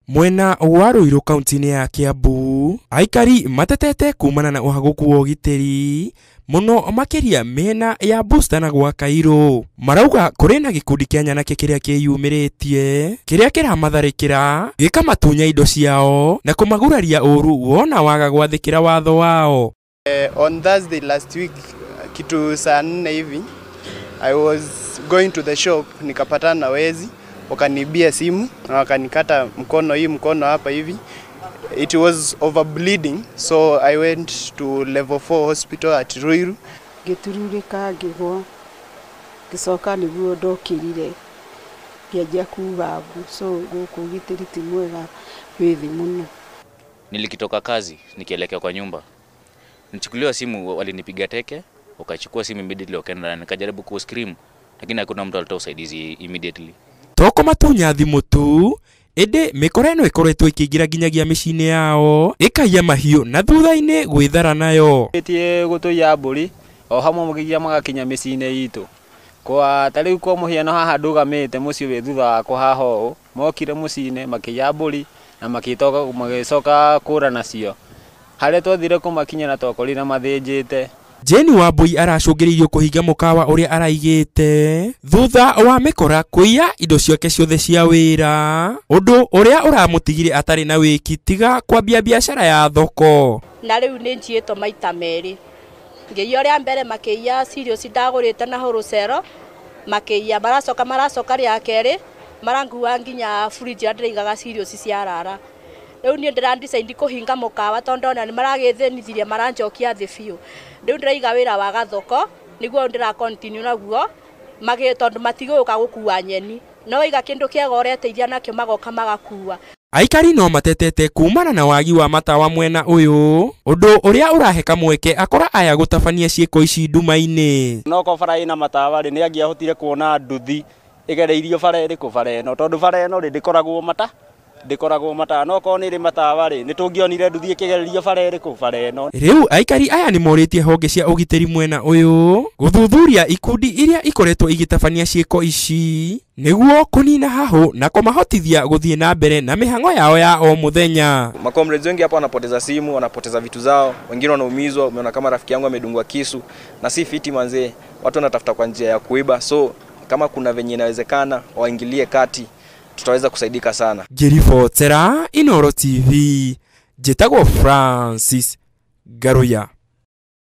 Mwena wa Ruiru kaunti-ini ya Kiambu, aikari matetete kumana na uhaguku wa ugitiri muno makiria mena ya Busta na gwa Kairu. Marauga kuri na gikundi kia nyanake kiria kiyumiritie kiria kiramatharikira gikamatunya indo ciao na kumaguraria uru wona waga gwathikira watho wao. On Thursday last week kitu saa 4 hivi I was going to the shop, nikapatana na wezi wakanibia simu na wakanikata mkono hapa hivi. It was over bleeding, so I went to level 4 hospital at Ruiru. Gitururika ngigwa gicoka niguo ndokirire kianjia kubabu, so guku gitiri ti mwega withi muno. Nilikitoka kazi nikielekea kwa nyumba, nichukuliwa simu, walinipiga teke, wakachukua simu immediately wakaenda, nikajaribu ku scream lakini hakuna mtu alitoa usaidizi immediately. Toko matunya thimu tu ende mikora ino ikoretwo ikiingira nginyagia micini yao ikaiya mahiu na thutha-ini gwithara nayo tie gutuya mburi o hamwe mugigia magakinya micini itu kwa tariu kwa muhiano haha ndugamite mucio wi thutha wa kuhaho mokire mucini makiya mburi na magicoka kura nacio haria twathire kumakinya na twakorire mathinjite. Jeni Wambui aracungiririo kuhinga mukawa uria araigite thutha wa mikora kuiya indo ciake ciothe cia wira, undu uria uramutigire atari na wiki tiga kwambia biashara ya thoko. Na riu ni njietwo maita meri ngiyo ria mbere makiya serious ndagurite na Hurusero makiya maracoka ria keri marangua nginya fridge ndirigaga serious cia rara. Riu ni ndira-decide kuhinga mukawa tondu ona ni maragithenithirie maranjokia thi biu. Riu ndiraiga wira wa gathoko niguo ndira continue naguo tondu matiguka gukua nyeni, no iga kindu kiega ureteithia nakio magoka magakua. Aikari no matetete kumana na wagi wa matawa mwena uyu, undu uria uraheka mweke akora aya gutabania ciiko ici nduma-ini. No ko bara ina matawa ri ni angiahotire kuona nduthi igereirio bara iriku bara eno tondu bara eno ri ndikoragwo mata no ko ni ri matawa ri nitungionire nduthi ikigererio bara iriku bara eno. Riu aikari aya ni moritie honge cia ugitiri mwena uyu guthuthuria ikundi iria ikoretwo igitabania ciiko ici niguo kunina hahu na kumahotithia guthie na mbere na mihango yao ya o muthenya. Makomrades wengi hapa wanapoteza simu, wanapoteza vitu zao, wengine wanaumizwa. Umeona kama rafiki yangu amedungwa kisu na si fiti manze, watu wanatafuta kwa njia ya kuiba, so kama kuna venye inawezekana waingilie kati, tutaweza kusaidika sana. Ngiribotera Inooro TV, njitagwo Francis Garuya.